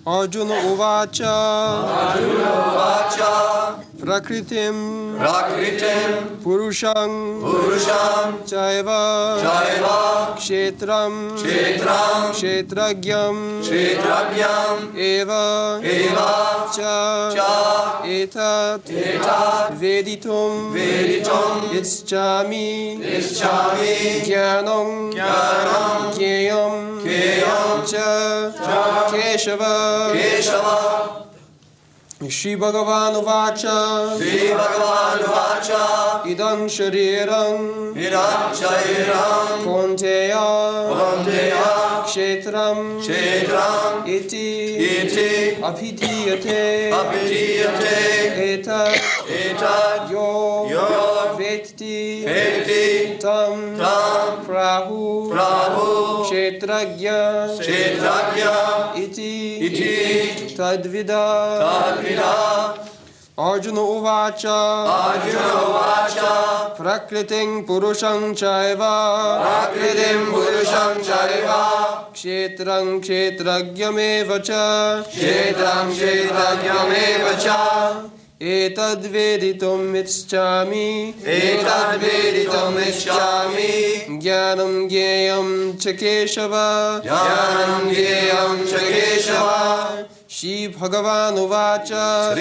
Arjuna uvacha. Prakritim Purusham Chaiva Kshetram Kshetragyam Eva Cha Etat Veditum Ischami Jnanam Gyayam Cha Keshava Shri Bhagavan Uvacha Idam Shariram Konteya Kshetram Iti Abhidiyate Etat Yo Vetti Tam Prahu Kshetragya Iti Tadvida Arjuna Uvacha Prakritim Purusham Chaiva Kshetram Kshetragyameva Cha Etad Veditum Ischami Jnanam Gyayam Chakeshava Shri Bhagavan Uvacha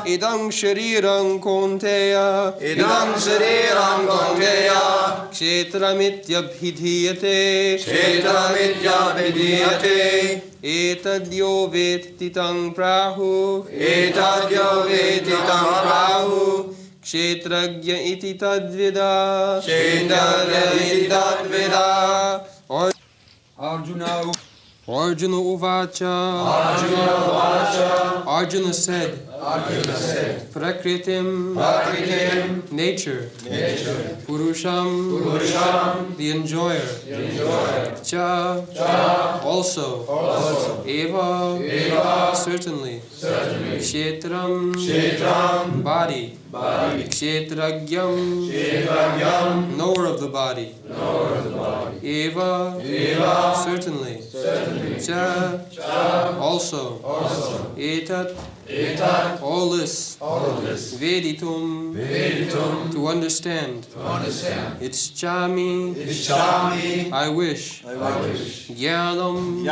Idam Shariram Konteya Kshetramityabhidhiyate Etadyo Vetti Tang Prahu Kshetragya iti tadvida Arjuna Uvacha Arjuna said Prakritim nature Purusham the enjoyer Cha also Eva certainly Kshetram body Kshetragyam knower of the body Eva certainly Cha also Etat all this Veditum to understand Ischami I wish Jnanam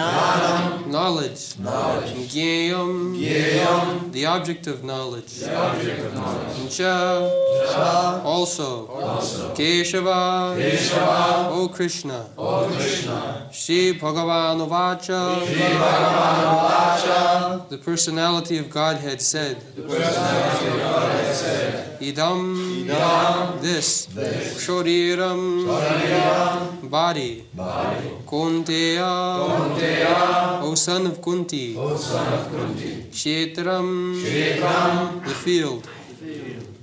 knowledge Gyayam the object of knowledge Cha also Keshava O Kṛṣṇa Shri Bhagavan Uvacha the personality of Godhead said Idam this Shoriram body Konteya O son of Kunti Kshetram the field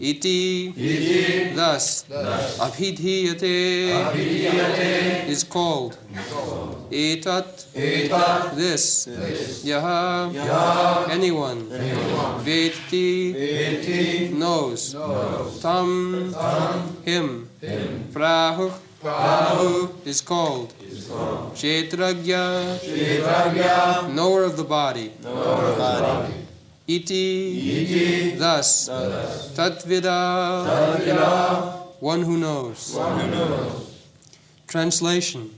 Iti thus Abhidhiyate is called Etat this Yaha anyone Vetti knows Tam him Prahu is called Kshetragya knower of the body Iti thus Tatvida one who knows Translation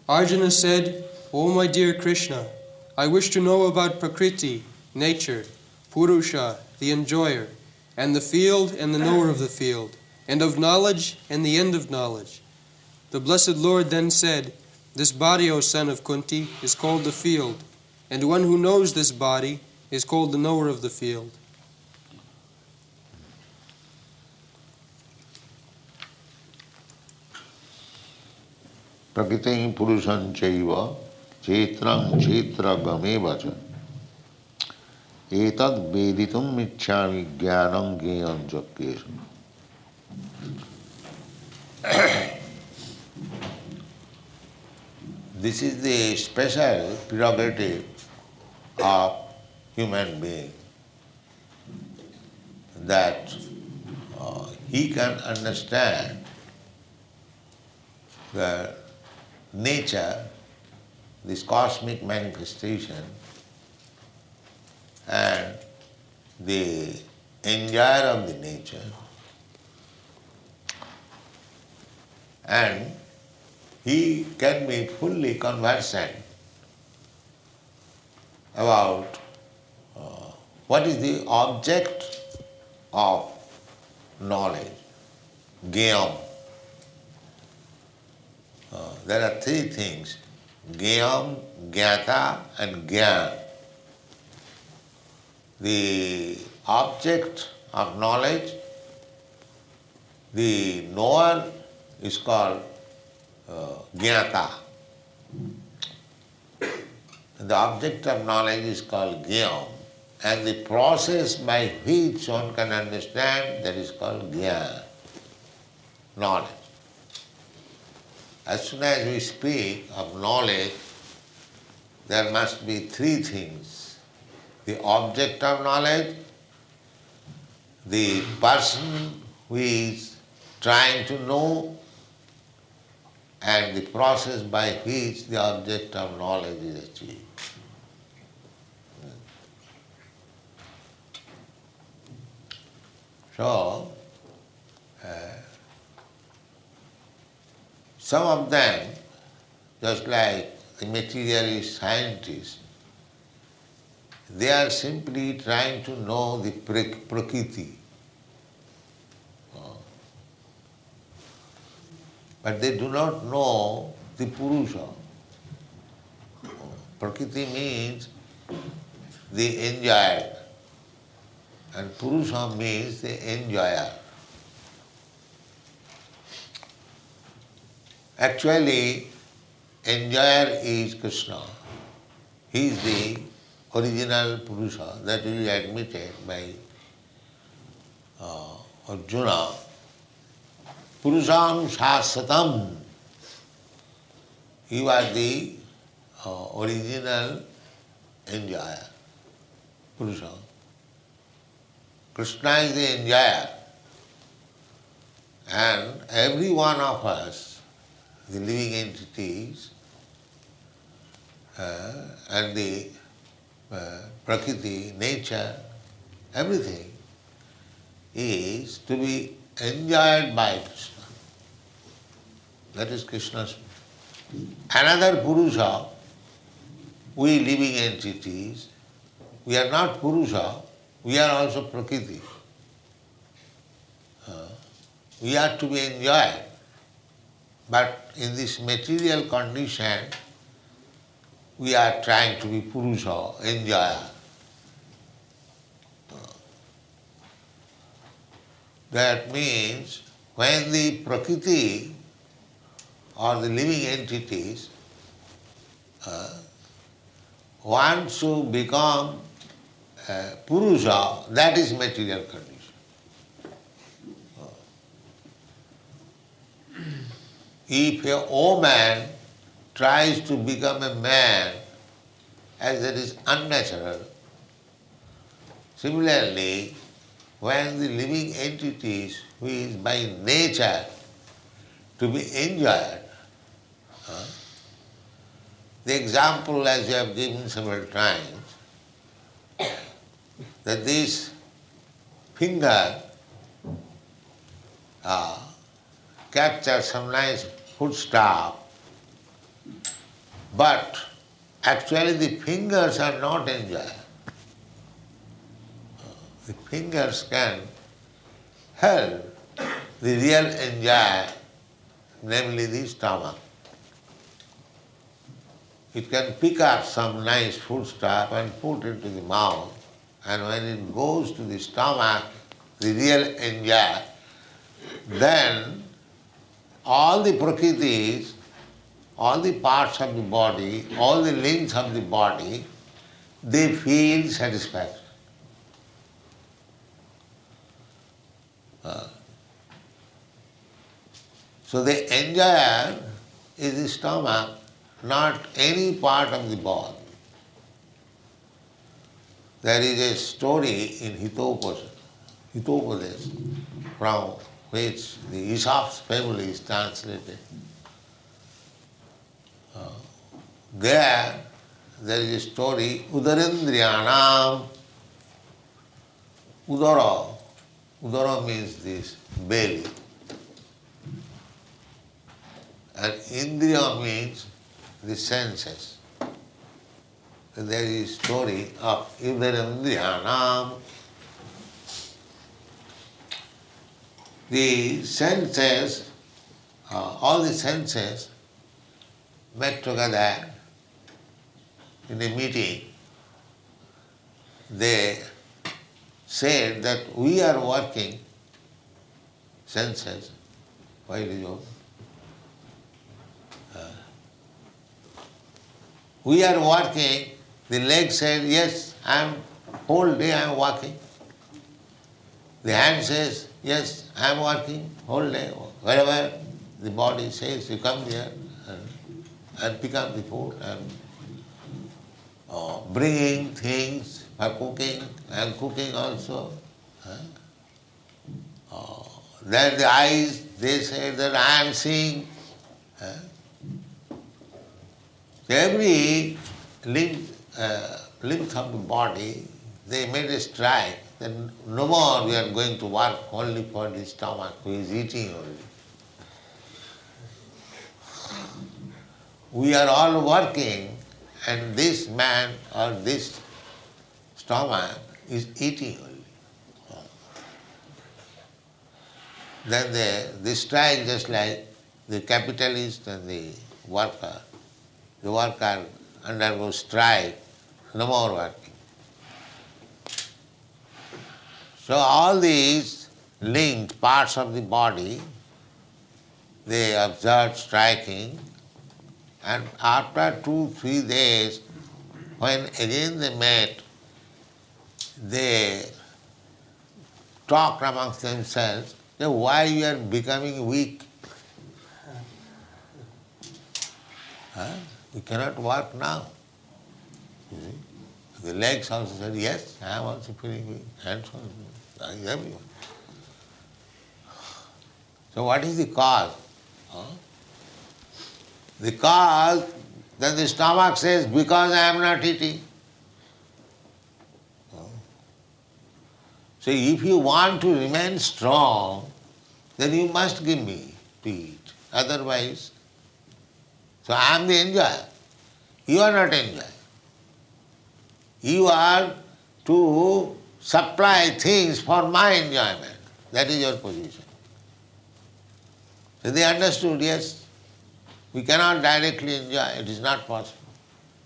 Arjuna said, O my dear Kṛṣṇa, I wish to know about Prakriti, nature, Purusha, the enjoyer, and the field and the knower of the field, and of knowledge and the end of knowledge. The blessed Lord then said, This body, O son of Kunti, is called the field, and one who knows this body is called the knower of the field. Prakritim Purusham Chaiva Chetram Kshetragame Cha Etad Veditum Ichchami Jnanam Gyayam Chakesha. This is the special prerogative of human being, that he can understand the nature this cosmic manifestation, and the enjoyer of the nature, and he can be fully conversant about what is the object of knowledge, gyam. There are three things, gyam, gyata and gyan. The object of knowledge, the knower is called gyata. The object of knowledge is called gyam, and the process by which one can understand, that is called gyan, knowledge. As soon as we speak of knowledge, there must be three things: the object of knowledge, the person who is trying to know, and the process by which the object of knowledge is achieved. So, some of them, just like the materialist scientists, they are simply trying to know the prakriti. But they do not know the Purusha. Prakriti means the enjoyer, and Purusha means the enjoyer. Actually, enjoyer is Kṛṣṇa. He is the original Purusha. That will be admitted by Arjuna. Purusham Shasatam. You are the original enjoyer, Purusha. Kṛṣṇa is the enjoyer, and every one of us, the living entities, and the prakriti, nature, everything is to be enjoyed by Kṛṣṇa. That is Krishna's. Another Purusha, we living entities, we are not Purusha, we are also Prakriti. We are to be enjoyed, but in this material condition, we are trying to be Purusha, enjoyer. That means when the Prakriti or the living entities want to become Purusha, that is material condition. If a woman tries to become a man, as that is unnatural, similarly, when the living entities, who is by nature to be enjoyed, the example, as you have given several times, that this finger captures some nice foodstuff, but actually the fingers are not enjoyed. The fingers can help the real enjoyer, namely the stomach. It can pick up some nice foodstuff and put it to the mouth, and when it goes to the stomach, the real enjoyer, then all the prakritis, all the parts of the body, all the limbs of the body, they feel satisfaction. So the enjoyer is the stomach, not any part of the body. There is a story in Hitopadesh, from which the Aesop's fable is translated. there is a story, Udarindriyanam. Udara means this belly. And Indriya means the senses. So there is a story of Udarindriyanam. The senses, all the senses met together in a meeting. They said that we are working, senses, why it is open? We are working, the leg said, yes, whole day I am working. The hand says, yes, I am working whole day. Wherever the body says, you come here and pick up the food and bringing things for cooking and cooking also. Then the eyes, they say that I am seeing. Every length of the body, they made a strike that no more we are going to work only for the stomach, who is eating only. We are all working and this man or this stomach is eating only. Then they strike just like the capitalist and the worker. The worker undergoes strike, no more working. So all these linked parts of the body, they observed striking, and after 2-3 days, when again they met, they talked amongst themselves, that why you are becoming weak? We cannot work now. You see? The legs also said, yes, I am also feeling weak. Hands also, everyone. So what is the cause? The cause, then the stomach says, because I am not eating. So if you want to remain strong, then you must give me to eat. Otherwise, so I am the enjoyer. You are not enjoyer. You are to supply things for my enjoyment. That is your position. So they understood, yes, we cannot directly enjoy, it is not possible.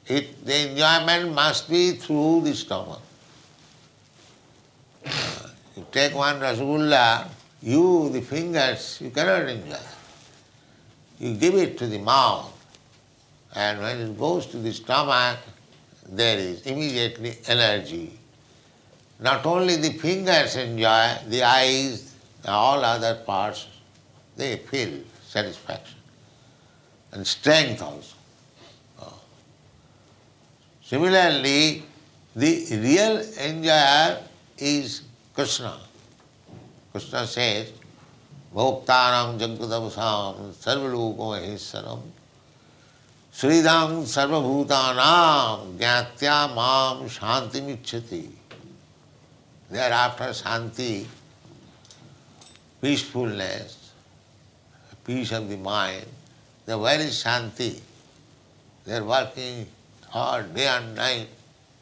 The enjoyment must be through the stomach. You take one rasgulla, the fingers, you cannot enjoy. You give it to the mouth, and when it goes to the stomach, there is immediately energy. Not only the fingers enjoy, the eyes, all other parts, they feel satisfaction and strength also. Similarly, the real enjoyer is Kṛṣṇa. Kṛṣṇa says, Bhoktāram jagadavasam sarvaloko maheswaram sridham sarvabhutanam jnatya mam shantimicchati. Thereafter shanti, peacefulness, peace of the mind. Then where is shanti? They are working hard day and night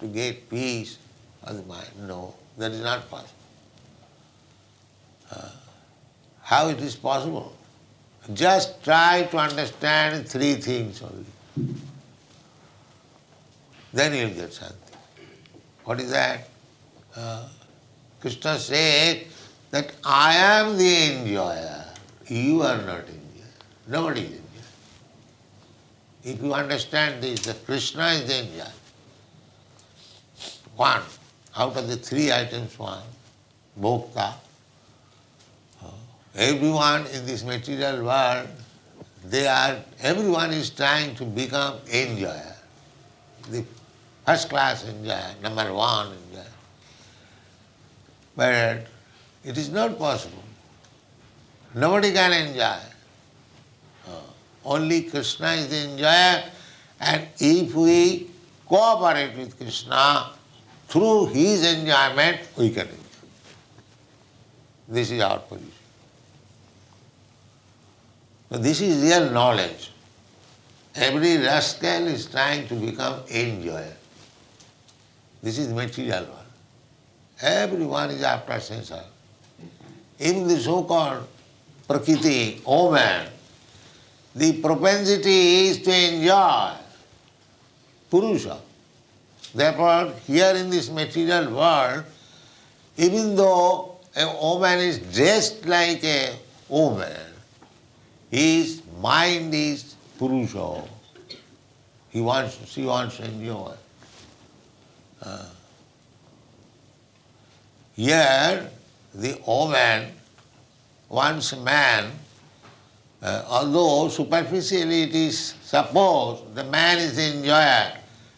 to get peace of the mind. No, that is not possible. How it is possible? Just try to understand 3 things only. Then you will get shanti. What is that? Kṛṣṇa said that I am the enjoyer. You are not enjoyer. Nobody is enjoyer. If you understand this, that Kṛṣṇa is the enjoyer. One, out of the 3 items, one, bhokta. Everyone in this material world, everyone is trying to become enjoyer. The first class enjoyer, number 1 enjoyer. But it is not possible. Nobody can enjoy. Only Kṛṣṇa is the enjoyer, And if we cooperate with Kṛṣṇa, through his enjoyment we can enjoy. This is our position. So this is real knowledge. Every rascal is trying to become enjoyer. This is material world. Everyone is after sense. In the so-called Prakriti, man, the propensity is to enjoy Purusha. Therefore, here in this material world, even though a woman is dressed like a woman, his mind is Purusha. She wants to enjoy. Here, the woman wants a man, although superficially it is supposed the man is enjoyer,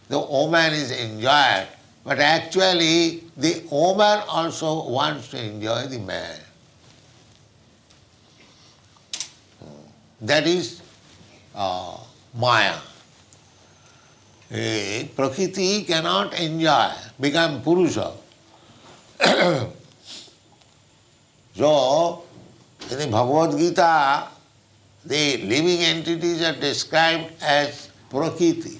the woman is enjoyer, but actually the woman also wants to enjoy the man. That is Maya. Prakriti cannot enjoy, become Purusha. So, in the Bhagavad Gita, the living entities are described as Prakriti.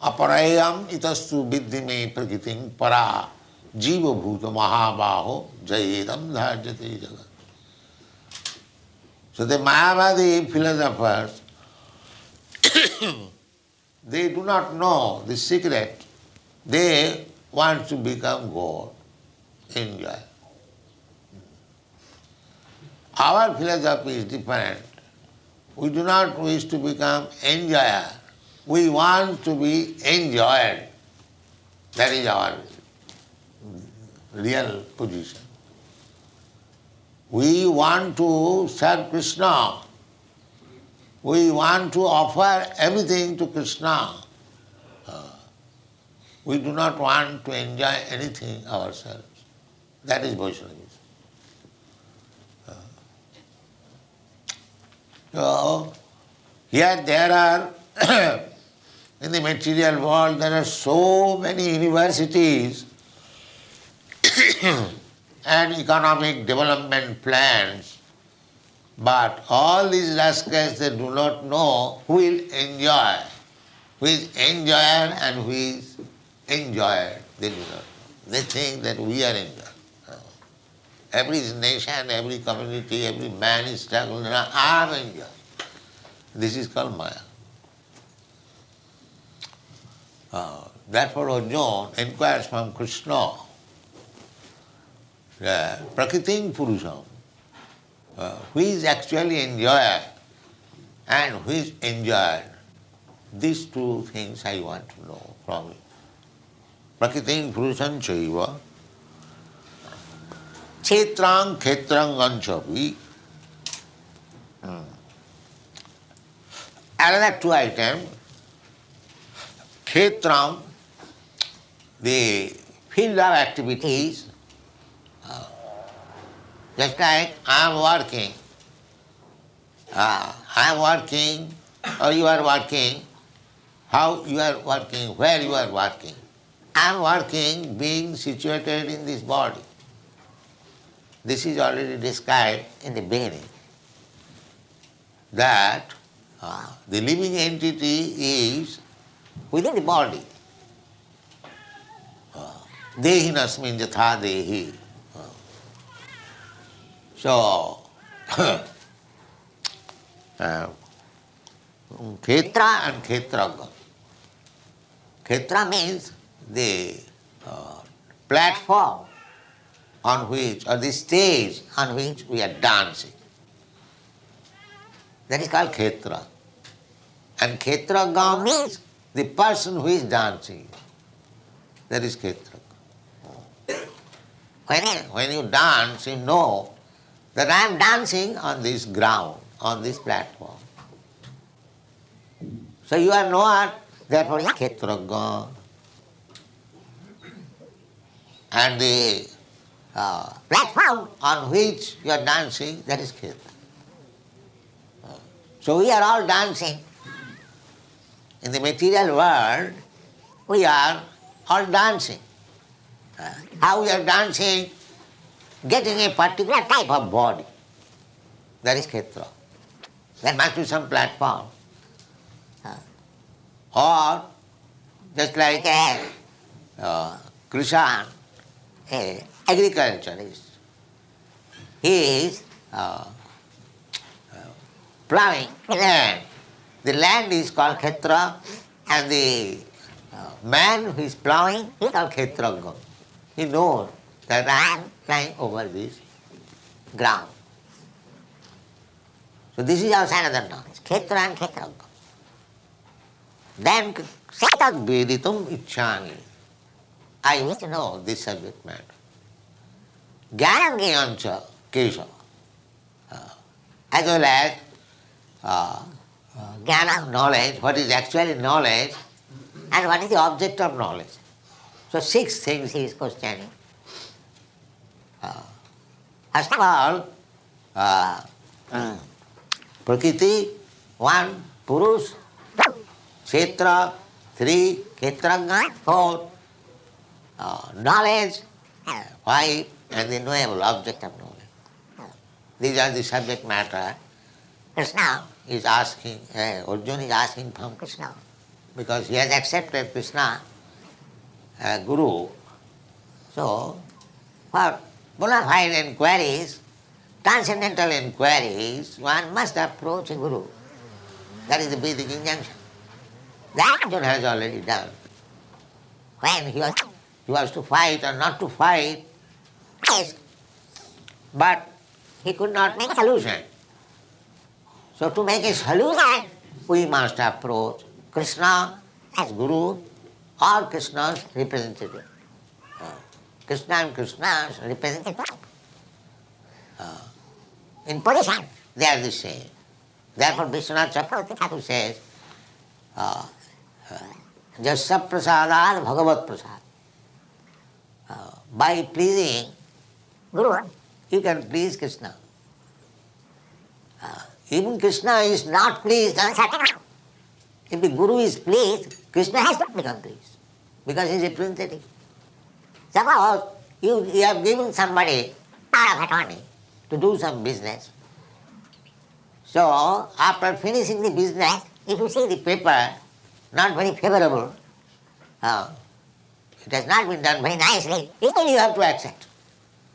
Aparayam itastu viddhime prakritim para jiva bhuta mahabaho jayedam dharjate jagat. So the Mayavadi philosophers, they do not know the secret. They want to become God, enjoy. Our philosophy is different. We do not wish to become enjoyer. We want to be enjoyed. That is our real position. We want to serve Kṛṣṇa. We want to offer everything to Kṛṣṇa. We do not want to enjoy anything ourselves. That is Vaishnavism. So, here there are, in the material world, there are so many universities and economic development plans, but all these rascals, they do not know who will enjoy, who is enjoyer and who is enjoyed. They do not know. They think that we are enjoyed. Every nation, every community, every man is struggling, I am enjoyed. This is called Maya. Therefore Arjuna inquires from Kṛṣṇa, Prakritim Purusham, who is actually enjoyer and who is enjoyed. These two things I want to know from you. Prakritim Purusham Chaiva, Kshetrang Kshetrang Anchavi. Another two items. Kshetram, the field of activities, just like I am working, or you are working, how you are working, where you are working. I am working being situated in this body. This is already described in the beginning, that the living entity is within the body. Dehi nasmin jatha dehi. So, Kshetra and Kshetraga. Kshetra means the platform on which, or the stage on which we are dancing. That is called Kshetra. And Kshetraga means the person who is dancing. That is Kshetraga. When you dance, you know that I am dancing on this ground, on this platform. So you are known, therefore Kshetraga. And the platform on which you are dancing, that is Kshetra. So we are all dancing In the material world, we are all dancing. How we are dancing? Getting a particular type of body. That is Kṛṣṇa. There must be some platform. Or just like Kṛṣṇa, an agriculturist, he is plowing land. The land is called Kṛṣṇa, and the man who is plowing is called Kṛṣṇa. He knows that I am flying over this ground. So this is also another knowledge, Kṛṣṇa and Kṛṣṇa. Then Satat Veditum Ichchami. I wish to know this subject matter. Jnanam Gyanancha Kesha. As well as jnana, knowledge, what is actually knowledge, and what is the object of knowledge. So 6 things he is questioning. First of all, Prakriti, 1, Purush, Kshetra, 3, Kshetrajna, 4, knowledge, 5, and the knowable object of knowledge. These are the subject matter. Kṛṣṇa is asking, Arjuna is asking from Kṛṣṇa, because he has accepted Kṛṣṇa as Guru. So, for bona fide inquiries, transcendental inquiries, one must approach a Guru. That is the Vedic injunction. That Arjuna has already done. When he was to fight or not to fight, yes, but he could not make a solution. So to make a solution, we must approach Kṛṣṇa as Guru or Kṛṣṇa's representative. Kṛṣṇa and Kṛṣṇa's representative. In position, they are the same. Therefore, Vishwanath Chakravarti Thakur says, Jasya prasadad bhagavat prasad. By pleasing Guru, you can please Kṛṣṇa. Even Kṛṣṇa is not pleased on certain. If the Guru is pleased, Kṛṣṇa has not become pleased, because he is a representative. Suppose you have given somebody power of attorney to do some business. So, after finishing the business, if you see the paper not very favorable, it has not been done very nicely, still you have to accept,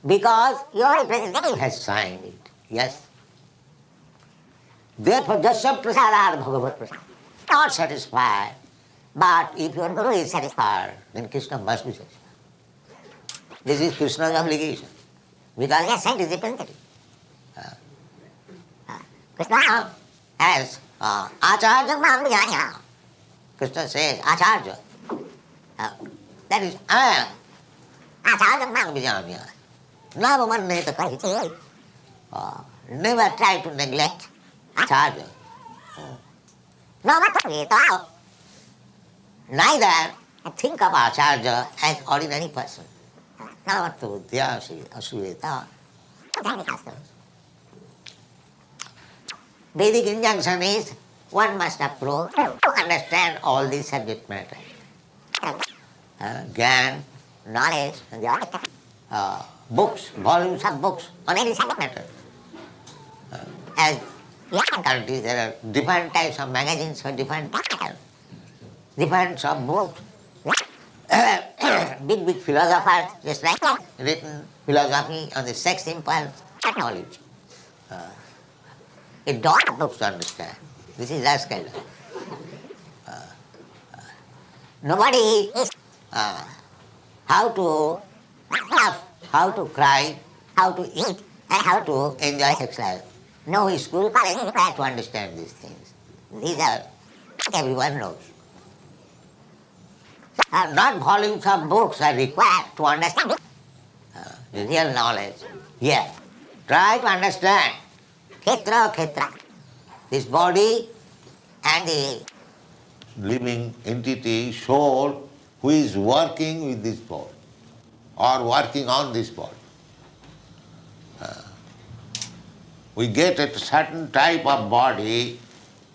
because your representative has signed it. Yes. Therefore, Jasya prasadad bhagavat prasad. Not satisfied. But if your Guru is satisfied, then Kṛṣṇa must be satisfied. This is Kṛṣṇa's obligation, because he has sent his representative. Kṛṣṇa has Acharya Mamjanya. Kṛṣṇa says, Acharya. That is, I am Acharya Mamjanya. Navamanneta Kariti. Never try to neglect Acharya. Neither think of Acharya as ordinary person. Vedic injunction is one must approach to understand all these subject matter. Gyan, knowledge, and the other books, volumes of books on any subject matter. As in countries, there are different types of magazines for different matters, different types of books. Big philosophers, just like that, written philosophy on the sex impulse and knowledge. A lot books to understand. This is Rascal. Nobody is how to laugh, how to cry, how to eat, and how to enjoy sex life. No school college required to understand these things. These are everyone knows. Not volumes of books are required to understand the real knowledge. Here, try to understand Kṛṣṇa, this body and the living entity, soul, who is working with this body or working on this body. We get a certain type of body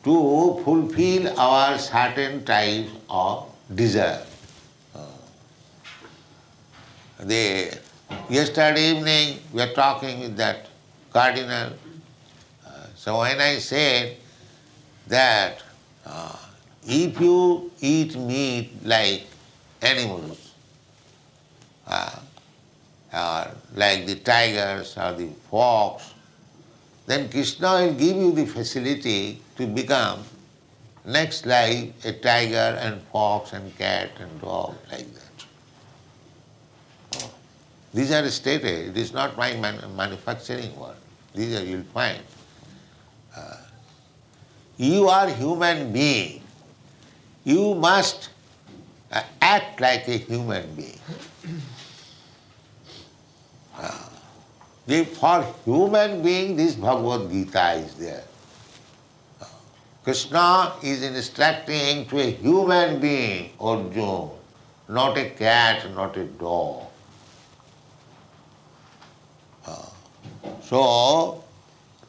to fulfill our certain types of desire. Yesterday evening we were talking with that cardinal. So when I said that if you eat meat like animals, or like the tigers or the fox, then Kṛṣṇa will give you the facility to become next life a tiger and fox and cat and dog like that. These are stated, it is not my manufacturing word. These are, you'll find. You are human being. You must act like a human being. For human being, this Bhagavad Gita is there. Kṛṣṇa is instructing to a human being, Arjuna, not a cat, not a dog. So,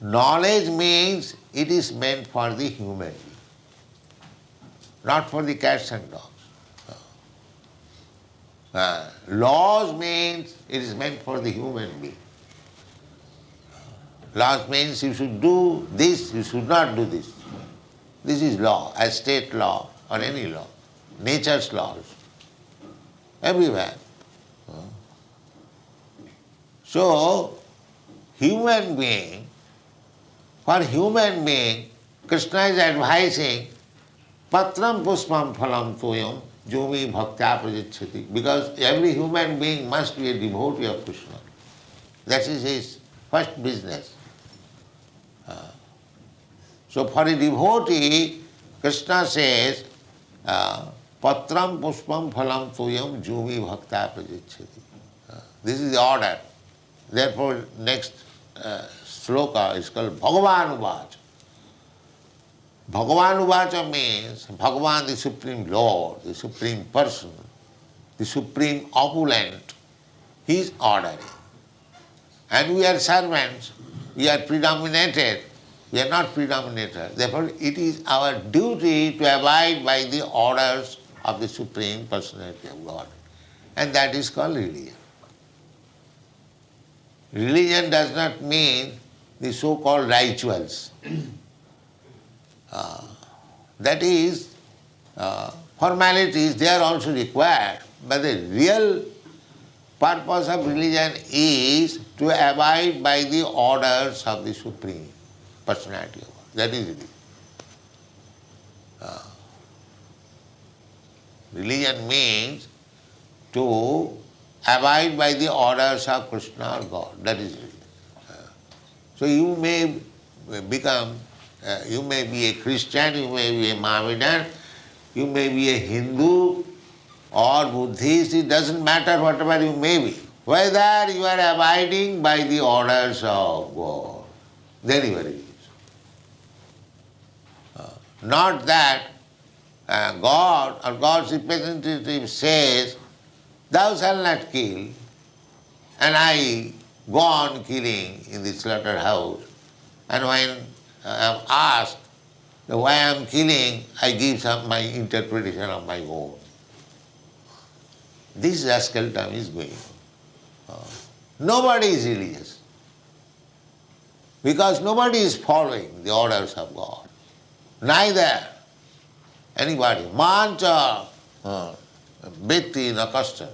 knowledge means it is meant for the human being, not for the cats and dogs. Laws means it is meant for the human being. Laws means you should do this, you should not do this. This is law, a state law or any law, nature's laws, everywhere. So, human being, for human being, Kṛṣṇa is advising patram puspam phalam toyam jumi bhaktya prajachati, because every human being must be a devotee of Kṛṣṇa. That is his first business. So for a devotee, Kṛṣṇa says, patram puspam phalam toyam jumi bhaktya prajachati. This is the order. Therefore, next sloka is called Bhagavan Uvacha. Bhagavan Uvacha means Bhagavan, the Supreme Lord, the Supreme Person, the Supreme Opulent, He is ordering. And we are servants, we are predominated, we are not predominated. Therefore, it is our duty to abide by the orders of the Supreme Personality of God. And that is called religion. Religion does not mean the so-called rituals. That is, formalities, they are also required, but the real purpose of religion is to abide by the orders of the Supreme Personality of God. That is religion. Religion means to abide by the orders of Kṛṣṇa or God. That is religion. So you may become, you may be a Christian, you may be a Mohammedan, you may be a Hindu or Buddhist, it doesn't matter whatever you may be. Whether you are abiding by the orders of God, then you are religious. Not that God or God's representative says, thou shalt not kill, and I go on killing in the slaughterhouse, and when I am asked why I am killing, I give some my interpretation of my own. This rascal term is going on. Nobody is religious, because nobody is following the orders of God. Neither anybody. Mancha Bhakti Nakasta.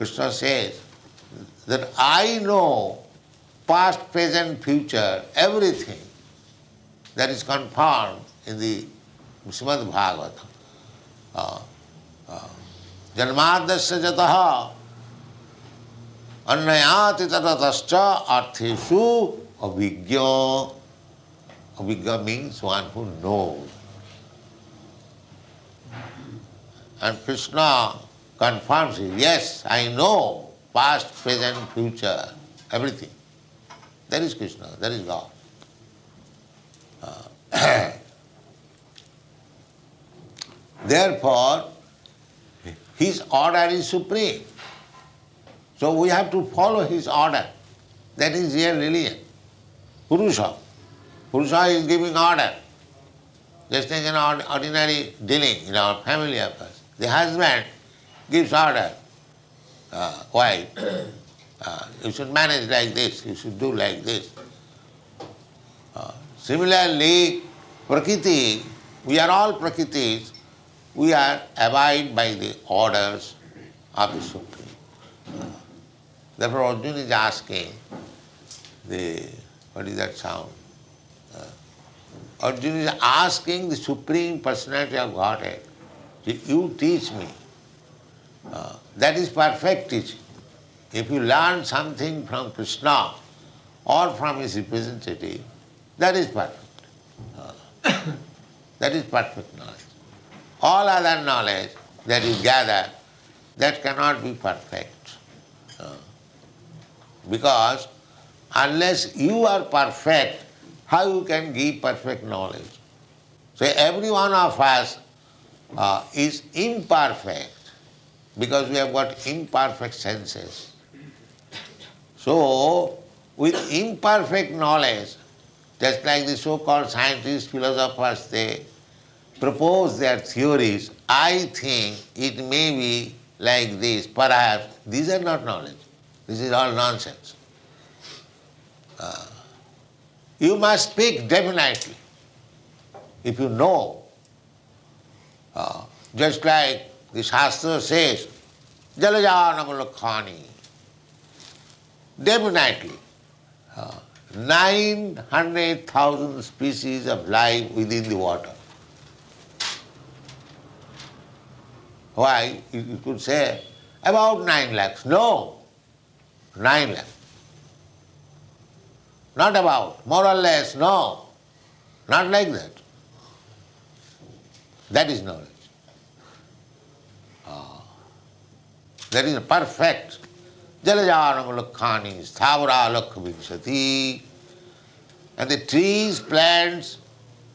Kṛṣṇa says that I know past, present, future, everything that is confirmed in the Srimad Bhagavatam. Janmadasya jataha annayati tatatascha artheshu avijñā. Avijñā means one who knows. And Kṛṣṇa confirms it. Yes, I know past, present, future, everything. That is Kṛṣṇa, that is God. Therefore, His order is supreme. So we have to follow His order. That is real religion. Purusha. Purusha is giving order. Just like an ordinary dealing in our family affairs. The husband gives order, wife, you should manage like this, you should do like this. Similarly, Prakriti, we are all Prakritis, we are abide by the orders of the Supreme. Therefore Arjuna is asking what is that sound? Arjuna is asking the Supreme Personality of Godhead, you teach me. That is perfect teaching. If you learn something from Kṛṣṇa or from his representative, that is perfect. That is perfect knowledge. All other knowledge that you gather, that cannot be perfect. Because unless you are perfect, how you can give perfect knowledge? So every one of us is imperfect because we have got imperfect senses. So with imperfect knowledge, just like the so-called scientists, philosophers, they propose their theories, I think it may be like this, perhaps. These are not knowledge. This is all nonsense. You must speak definitely. If you know, just like the Shastra says, Jalajanamulakhani, definitely 900,000 species of life within the water. Why? You could say about 9 lakhs. No, 9 lakhs. Not about, more or less, no. Not like that. That is knowledge. That is perfect. Jalajanamulakhani, sthavara lakha vinsati. And the trees, plants,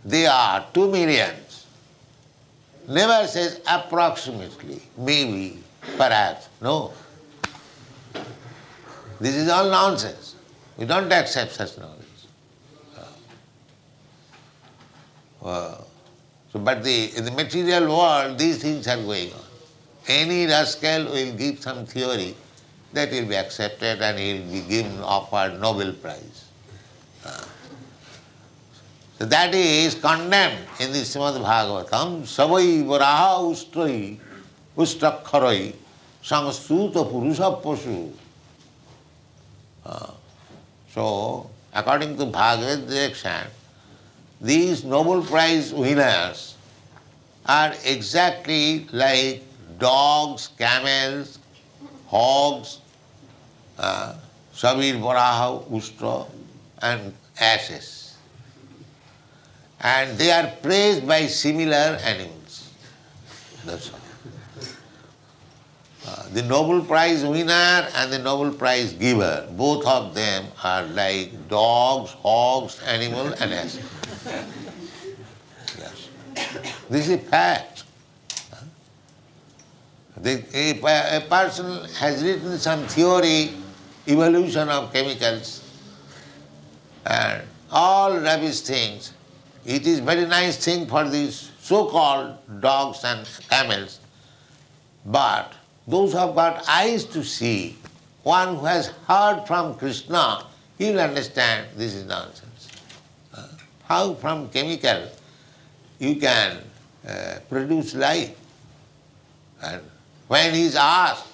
they are 2 millions. Never says approximately, maybe, perhaps. No. This is all nonsense. We don't accept such knowledge. But in the material world, these things are going on. Any rascal will give some theory that will be accepted and he will be given, offered Nobel Prize. So that is condemned in the Srimad Bhagavatam. Savai varaha ustrai ustakharai samasuta purusha pasu. So, according to Bhagavad direction, these Nobel Prize winners are exactly like dogs, camels, hogs, Savir, Varaha, Ustra, and asses. And they are praised by similar animals. That's all. The Nobel Prize winner and the Nobel Prize giver, both of them are like dogs, hogs, animal, and asses. Yes. This is fact. A person has written some theory, evolution of chemicals, and all rubbish things. It is very nice thing for these so-called dogs and camels, but those who have got eyes to see, one who has heard from Kṛṣṇa, he will understand this is nonsense. How from chemical you can produce life? And when he is asked,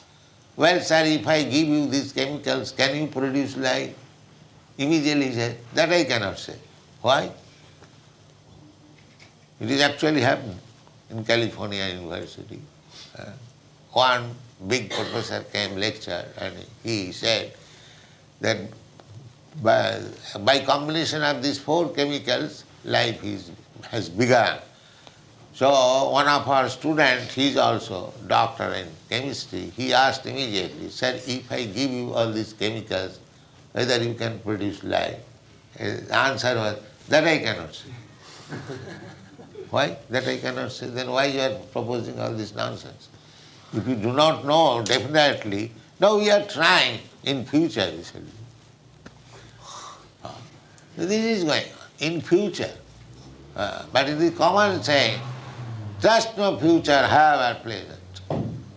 well sir, if I give you these chemicals, can you produce life? Immediately he says, that I cannot say. Why? It is actually happened in California University. One big professor came lecture and he said that by combination of these 4 chemicals, life has begun. So one of our students, he is also doctor in chemistry, he asked immediately, sir, if I give you all these chemicals, whether you can produce life? His answer was, that I cannot say. Why? That I cannot say. Then why you are proposing all this nonsense? If you do not know, definitely, now we are trying in future, we shall do. This is going on. In future, But it is common saying, trust no future, however pleasant.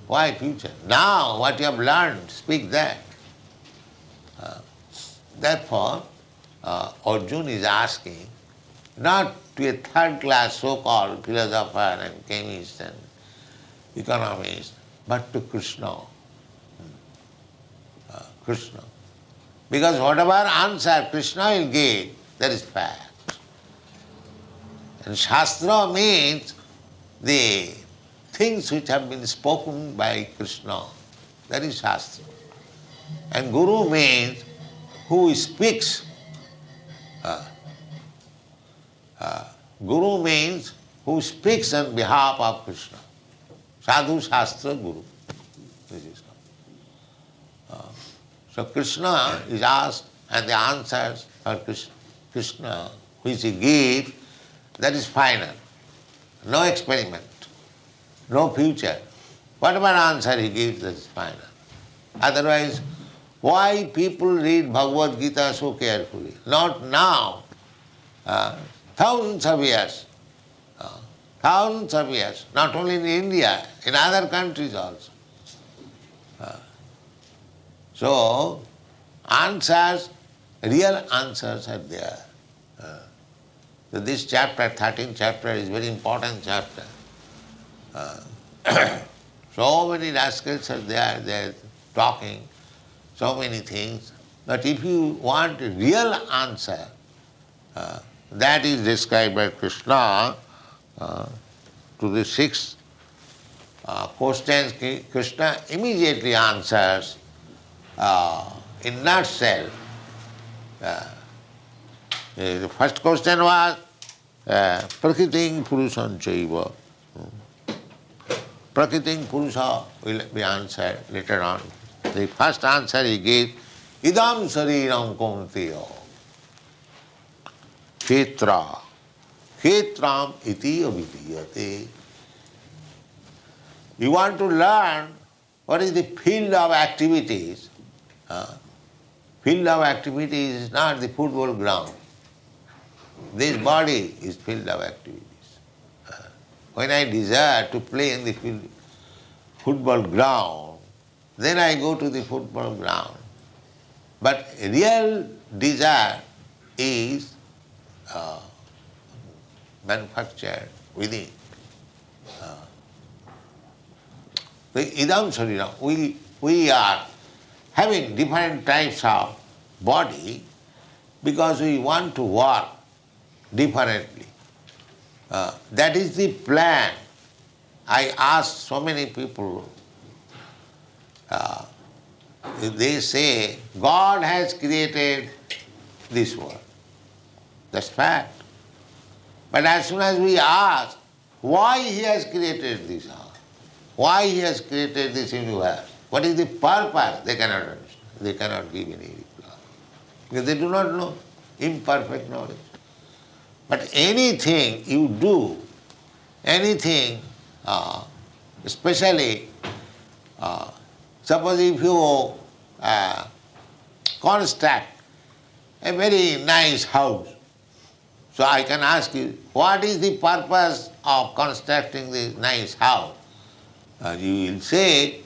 Why future? Now what you have learned, speak that. Therefore, Arjuna is asking, not to a third class so-called philosopher and chemist and economist, but to Kṛṣṇa. Kṛṣṇa. Because whatever answer Kṛṣṇa will give, that is fact. And Shastra means the things which have been spoken by Kṛṣṇa. That is Shastra. And Guru means who speaks. Guru means who speaks on behalf of Kṛṣṇa. Sadhu Shastra Guru. This is called. So Kṛṣṇa is asked, and the answers for Kṛṣṇa which he gives, that is final. No experiment, no future. Whatever answer he gives, that is final. Otherwise, why people read Bhagavad Gita so carefully? Not now. Thousands of years. Thousands of years. Not only in India, in other countries also. So, answers, real answers are there. So this chapter, 13th chapter, is very important chapter. So many rascals are there, they are talking so many things. But if you want a real answer, that is described by Kṛṣṇa to the 6 questions. Kṛṣṇa immediately answers in nutshell. The first question was Prakriting Puruṣam Chaiva. Prakriting Purusha will be answered later on. The first answer he gave, Idam Sariram Kaunteya Kṛṣṇa Kṛṣṇam iti avidiyate. You want to learn what is the field of activities. Field of activities is not the football ground. This body is field of activities. When I desire to play in the football ground, then I go to the football ground. But real desire is manufactured within. The idam sarira, we are having different types of body because we want to work differently. That is the plan. I ask so many people, they say, God has created this world. That's fact. But as soon as we ask why He has created this world, why He has created this universe, what is the purpose, they cannot understand. They cannot give any reply. Because they do not know, imperfect knowledge. But anything you do, anything, especially, suppose if you construct a very nice house, so I can ask you, what is the purpose of constructing this nice house? You will say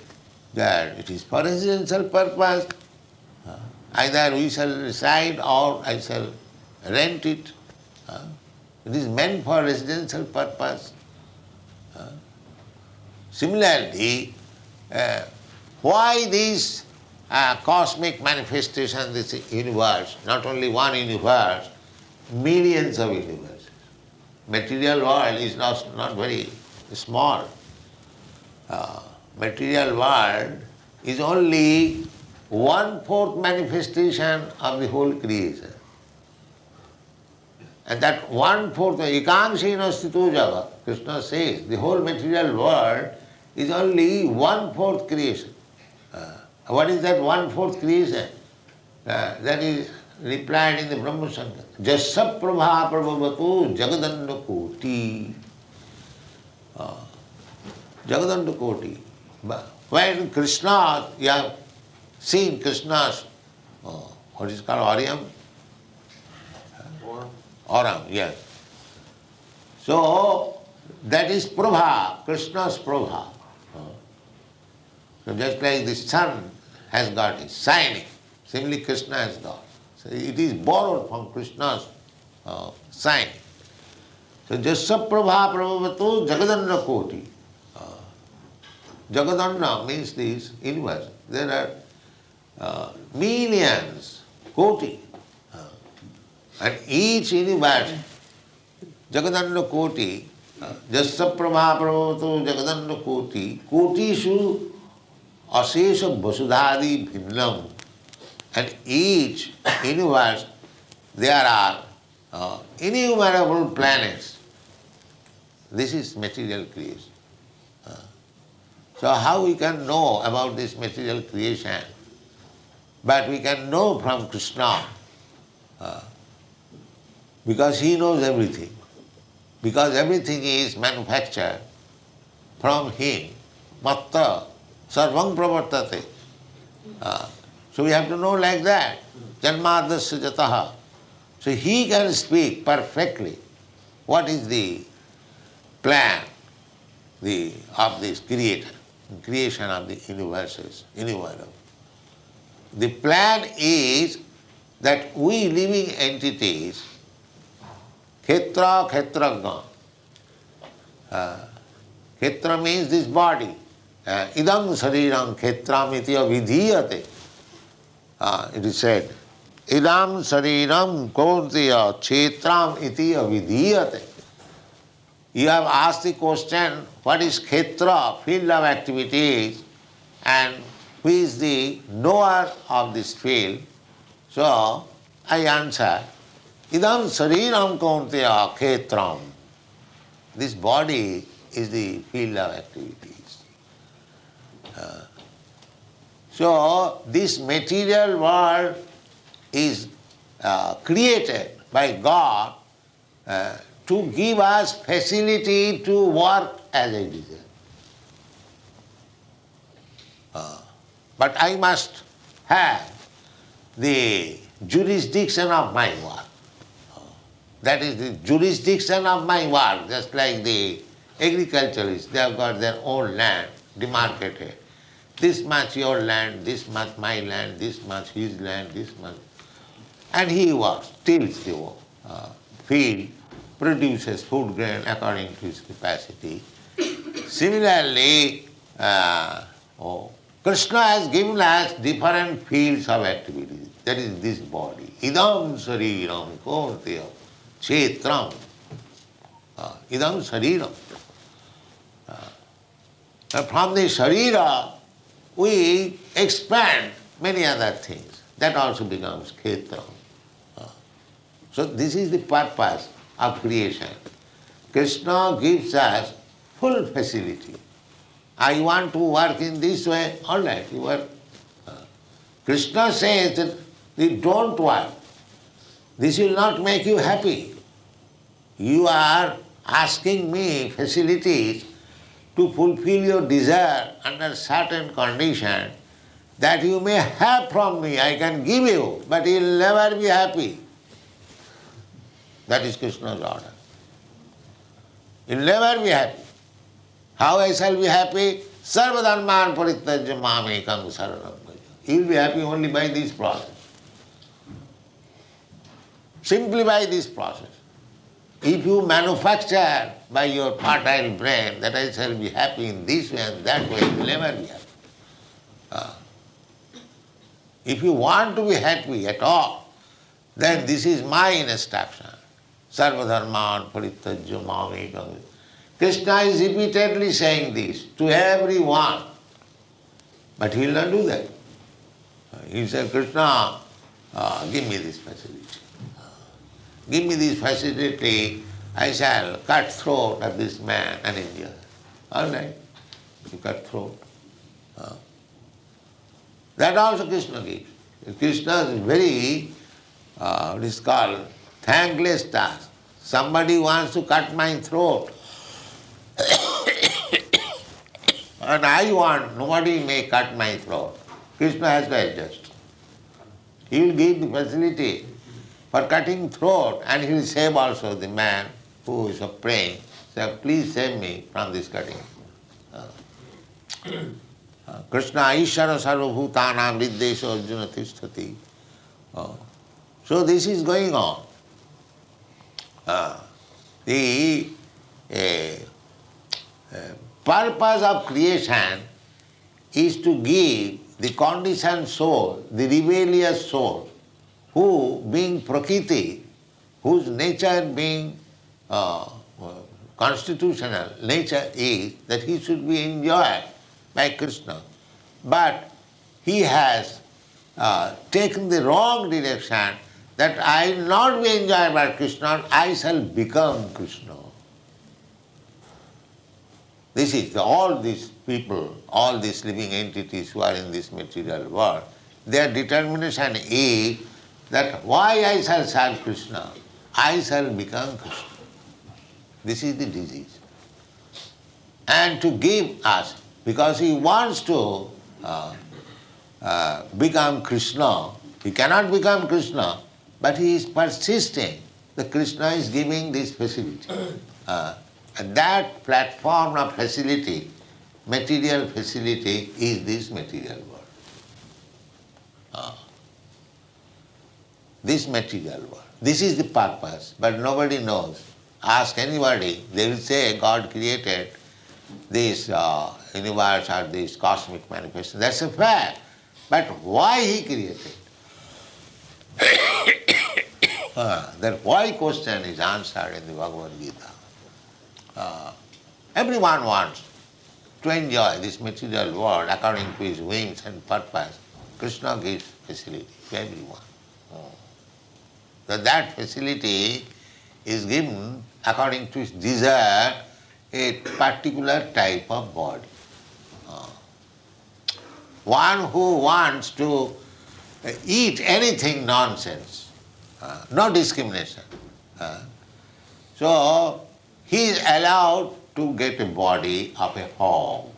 that it is for residential purpose. Either we shall reside or I shall rent it. It is meant for residential purpose. Similarly, why this cosmic manifestation, this universe, not only one universe, millions of universes. Material world is not very small. Material world is only 1/4 manifestation of the whole creation. And that 1/4, ekamsena sthito jagat, Kṛṣṇa says, the whole material world is only 1/4 creation. What is that 1/4 creation? That is replied in the Brahma Samhita. Jasya prabha prabhavatu jagadanda koti. Jagadanda koti. When Kṛṣṇa, you have seen Kṛṣṇa's, what is called Aurum? Aurum, yes. So that is Prabha, Krishna's Prabha. So just like the sun has got its shining, similarly Krishna has got. So it is borrowed from Krishna's shining. So Jasya Prabha Prabhavato Jagadanna Koti. Jagadanna means this universe. There are millions, koti. And each universe, Jagadanna Koti, Jasya Prabha Prabhavato Jagadanna Koti, Kotishu Asesha Vasudhadi Bhinnam. And each universe, there are innumerable planets. This is material creation. So how we can know about this material creation? But we can know from Kṛṣṇa, because he knows everything. Because everything is manufactured from him. Matta sarvam pravartate. So we have to know like that. Janmadasya jataha. So he can speak perfectly what is the plan of this creation of the universes. The plan is that we living entities, Kṛṣṇa, Kṛṣṇa means this body. Idam sariram Kṛṣṇam iti avidhiyate. It is said, Idam sariram kaunteya kshetram iti avidhiyate. You have asked the question, what is Kṛṣṇa, field of activities, and who is the knower of this field? So I answer, Idam sariram kaunteya Kṛṣṇam. This body is the field of activities. So this material world is created by God to give us facility to work as I desire. But I must have the jurisdiction of my work. That is the jurisdiction of my work, just like the agriculturists, they have got their own land demarcated. This much your land, this much my land, this much his land, this much. And he works, tills the field, produces food grain according to his capacity. Similarly, Kṛṣṇa has given us different fields of activity. That is this body. Idam sariram kaunteya kshetram. Idam sariram. From the sarira, we expand many other things. That also becomes Kṛṣṇa. So this is the purpose of creation. Kṛṣṇa gives us full facility. I want to work in this way, all right, you work. Kṛṣṇa says that you don't work. This will not make you happy. You are asking me facilities to fulfill your desire under certain condition that you may have from me, I can give you, but you will never be happy. That is Kṛṣṇa's order. You will never be happy. How I shall be happy? Sarva dharman parityajya mamekam saranam bhaja. You will be happy only by this process. Simply by this process. If you manufacture by your fertile brain that I shall be happy in this way and that way, you will never be happy. If you want to be happy at all, then this is my instruction. Sarva dharman parityajya mamekam. Kṛṣṇa is repeatedly saying this to everyone. But he will not do that. He said, Kṛṣṇa, give me this facility. Give me this facility, I shall cut throat of this man and enjoy. All right, you cut throat. That also Kṛṣṇa gives. Kṛṣṇa is very, what is called, thankless task. Somebody wants to cut my throat. And I want, nobody may cut my throat. Kṛṣṇa has to adjust. He will give the facility for cutting throat, and he will save also the man who is praying, say, please save me from this cutting. Kṛṣṇa Ishara Sarvabhutanam Riddesha Arjuna Tishtati. So this is going on. The purpose of creation is to give the conditioned soul, the rebellious soul, who being Prakriti, whose nature being constitutional nature is that he should be enjoyed by Kṛṣṇa. But he has taken the wrong direction that I will not be enjoyed by Kṛṣṇa, I shall become Kṛṣṇa. This is all these people, all these living entities who are in this material world, their determination is that why I shall serve Kṛṣṇa, I shall become Kṛṣṇa. This is the disease. And to give us, because he wants to become Kṛṣṇa, he cannot become Kṛṣṇa, but he is persisting. The Kṛṣṇa is giving this facility. And that platform of facility, material facility, is this material world. This material world. This is the purpose, but nobody knows. Ask anybody, they will say God created this universe or this cosmic manifestation. That's a fact. But why he created? That why question is answered in the Bhagavad Gita. Everyone wants to enjoy this material world according to his whims and purpose. Kṛṣṇa gives facility to everyone. So that facility is given according to his desire, a particular type of body. One who wants to eat anything nonsense, no discrimination. So he is allowed to get a body of a hog,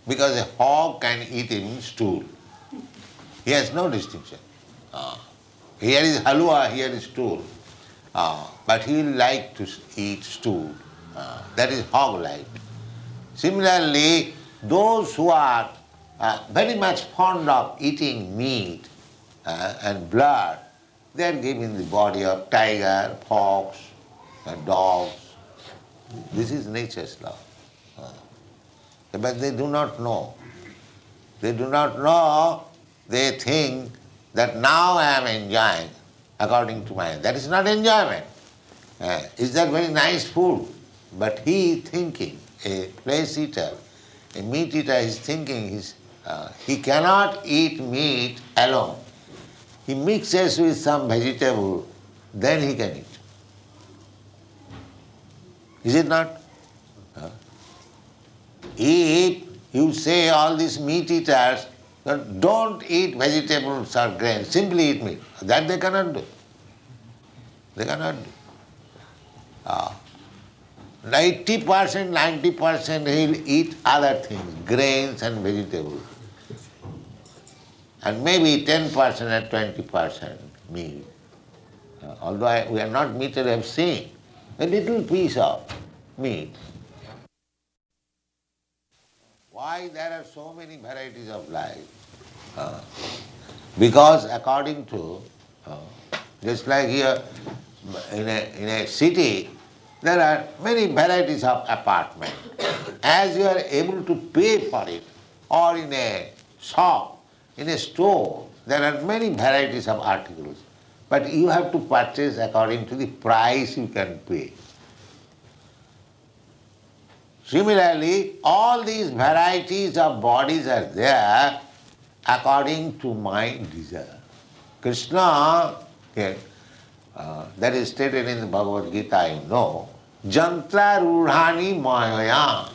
because a hog can eat even stool. He has no distinction. Here is halwa, here is stool. But he will like to eat stool. That is hog-like. Similarly, those who are very much fond of eating meat and blood, they are given the body of tiger, fox, and dogs. This is nature's law. But they do not know. They do not know. They think that now I am enjoying according to my... That is not enjoyment. Is that very nice food? But he is thinking, a flesh eater, a meat eater is thinking, he cannot eat meat alone. He mixes with some vegetable, then he can eat. Is it not? If you say all these meat eaters, don't eat vegetables or grains, simply eat meat. That they cannot do. They cannot do. 90%, 90% he'll eat other things, grains and vegetables. And maybe 10% and 20% meat. Although we are not meat, we have seen a little piece of meat. Why there are so many varieties of life? Because according to, just like here in a city, there are many varieties of apartments. As you are able to pay for it, or in a shop, in a store, there are many varieties of articles. But you have to purchase according to the price you can pay. Similarly, all these varieties of bodies are there according to my desire. Kṛṣṇa, that is stated in the Bhagavad Gita, you know, jantra rudhani mayaya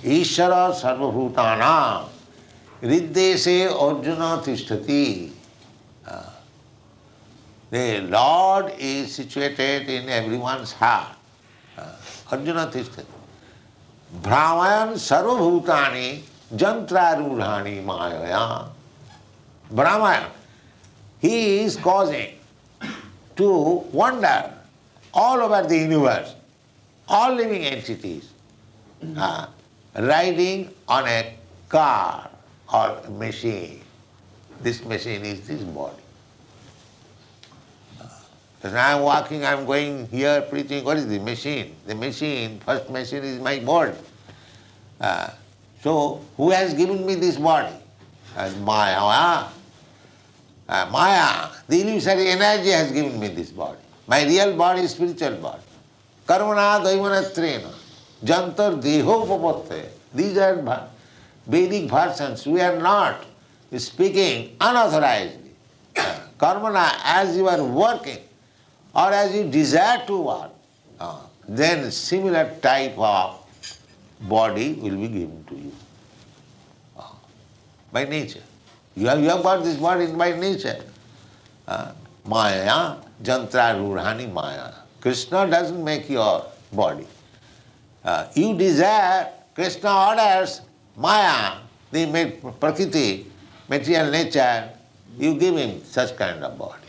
ishara sarvabhutana riddese arjuna tishtati. The Lord is situated in everyone's heart. Arjuna tishtati. Brahmayan sarvabhutani jantra rudhani mayaya. Brahmayan, he is causing to wander all over the universe, all living entities, riding on a car or a machine. This machine is this body. As I am walking, I am going here preaching. What is the machine? The machine, first machine is my body. So, who has given me this body? Maya. Maya, the illusory energy has given me this body. My real body is spiritual body. Karmana daimanatrena, jantar dehopapatte. These are Vedic versions. We are not speaking unauthorizedly. Karmana, as you are working, or as you desire to work, then similar type of body will be given to you by nature. You have got this body by nature. Maya, jantra rurhani maya. Kṛṣṇa doesn't make your body. You desire, Kṛṣṇa orders Maya, the prakriti, material nature, you give him such kind of body.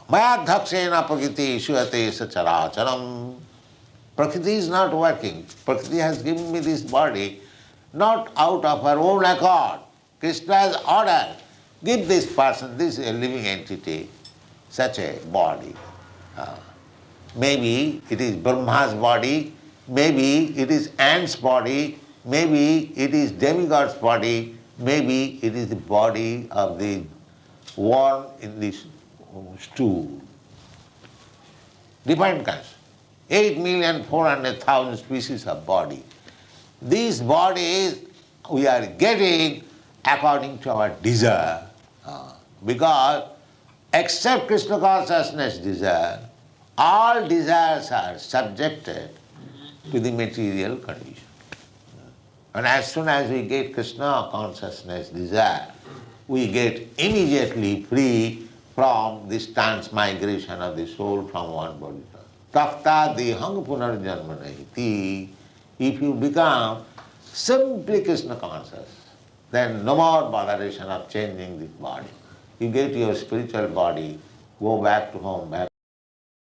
Maya dhakṣena prakriti shuhate sacharacharam. Prakriti is not working. Prakriti has given me this body not out of her own accord. Kṛṣṇa has ordered, give this person, this living entity, such a body. Maybe it is Brahma's body, maybe it is ant's body, maybe it is demigod's body, maybe it is the body of the worm in this stool. Different kinds. 8,400,000 species of body. These bodies we are getting according to our desire, because except Kṛṣṇa consciousness desire, all desires are subjected to the material condition. And as soon as we get Kṛṣṇa consciousness desire, we get immediately free from this transmigration of the soul from one body to another. Takta dehang punarjanma nahiti. If you become simply Kṛṣṇa conscious, then no more botheration of changing this body. You get your spiritual body, go back to home, back